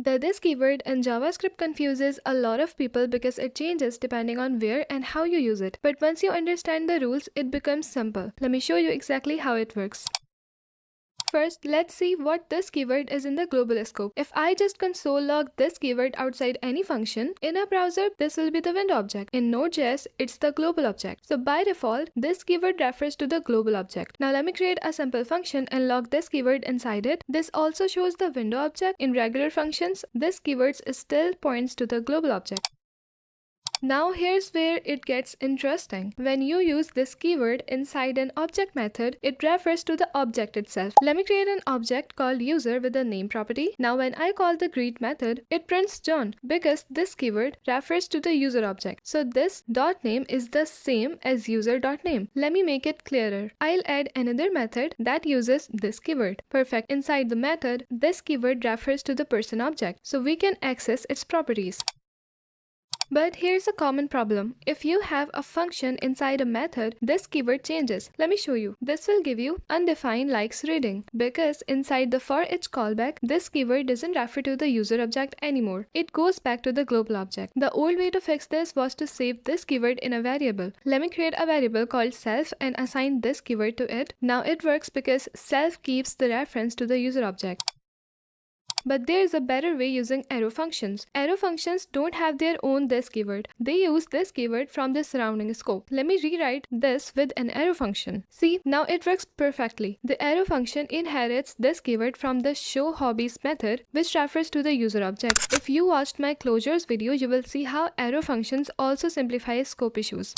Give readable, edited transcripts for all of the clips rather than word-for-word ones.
The this keyword in JavaScript confuses a lot of people because it changes depending on where and how you use it. But once you understand the rules, it becomes simple. Let me show you exactly how it works. First, let's see what this keyword is in the global scope. If I just console log this keyword outside any function, in a browser, this will be the window object. In Node.js, it's the global object. So by default, this keyword refers to the global object. Now let me create a simple function and log this keyword inside it. This also shows the window object. In regular functions, this keyword still points to the global object. Now here's where it gets interesting. When you use this keyword inside an object method, it refers to the object itself. Let me create an object called user with a name property. Now when I call the greet method, it prints John because this keyword refers to the user object. So this .name is the same as user.name. Let me make it clearer. I'll add another method that uses this keyword. Perfect. Inside the method, this keyword refers to the person object, so we can access its properties. But here's a common problem. If you have a function inside a method, this keyword changes. Let me show you. This will give you undefined likes reading because inside the for each callback, this keyword doesn't refer to the user object anymore. It goes back to the global object. The old way to fix this was to save this keyword in a variable. Let me create a variable called self and assign this keyword to it. Now it works because self keeps the reference to the user object. But there is a better way using arrow functions. Arrow functions don't have their own this keyword. They use this keyword from the surrounding scope. Let me rewrite this with an arrow function. See, now it works perfectly. The arrow function inherits this keyword from the show hobbies method, which refers to the user object. If you watched my closures video, you will see how arrow functions also simplify scope issues.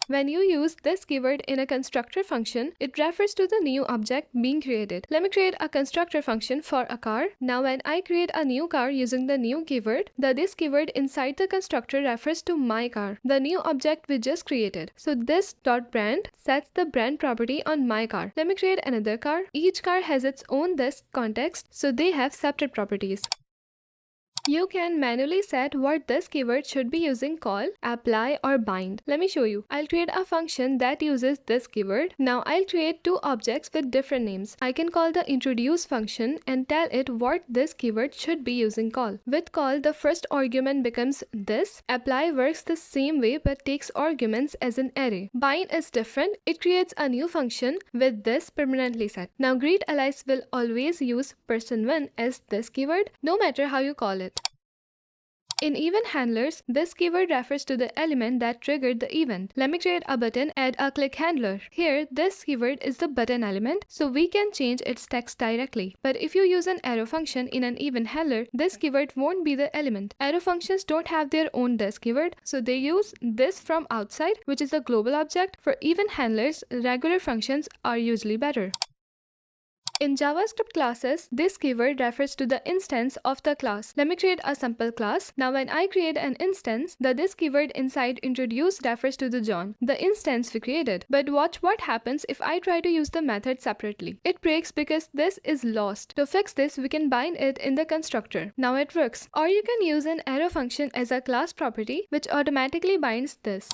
When you use this keyword in a constructor function, it refers to the new object being created. Let me create a constructor function for a car. Now when I create a new car using the new keyword, this keyword inside the constructor refers to my car, the new object we just created. So this .brand sets the brand property on my car. Let me create another car. Each car has its own this context, so they have separate properties. You can manually set what this keyword should be using call, apply or bind. Let me show you. I'll create a function that uses this keyword. Now I'll create two objects with different names. I can call the introduce function and tell it what this keyword should be using call. With call, the first argument becomes this. Apply works the same way but takes arguments as an array. Bind is different. It creates a new function with this permanently set. Now greet allies will always use person1 as this keyword, no matter how you call it. In event handlers, this keyword refers to the element that triggered the event. Let me create a button, add a click handler. Here, this keyword is the button element, so we can change its text directly. But if you use an arrow function in an event handler, this keyword won't be the element. Arrow functions don't have their own this keyword, so they use this from outside, which is a global object. For event handlers, regular functions are usually better. In JavaScript classes, this keyword refers to the instance of the class. Let me create a simple class. Now when I create an instance, this keyword inside introduce refers to the John, the instance we created. But watch what happens if I try to use the method separately. It breaks because this is lost. To fix this, we can bind it in the constructor. Now it works. Or you can use an arrow function as a class property, which automatically binds this.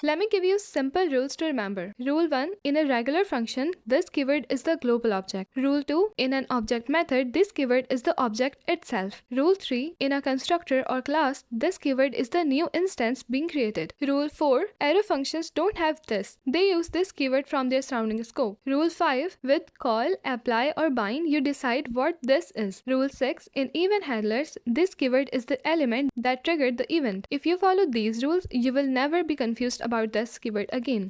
Let me give you simple rules to remember. Rule 1. In a regular function, this keyword is the global object. Rule 2. In an object method, this keyword is the object itself. Rule 3. In a constructor or class, this keyword is the new instance being created. Rule 4. Arrow functions don't have this. They use this keyword from their surrounding scope. Rule 5. With call, apply or bind, you decide what this is. Rule 6. In event handlers, this keyword is the element that triggered the event. If you follow these rules, you will never be confused about this keyword again.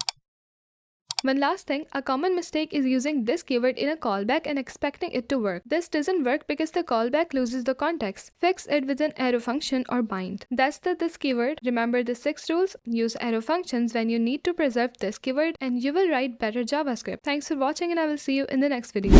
One last thing, a common mistake is using this keyword in a callback and expecting it to work. This doesn't work because the callback loses the context. Fix it with an arrow function or bind. That's this keyword. Remember the 6 rules. Use arrow functions when you need to preserve this keyword and you will write better JavaScript. Thanks for watching and I will see you in the next video.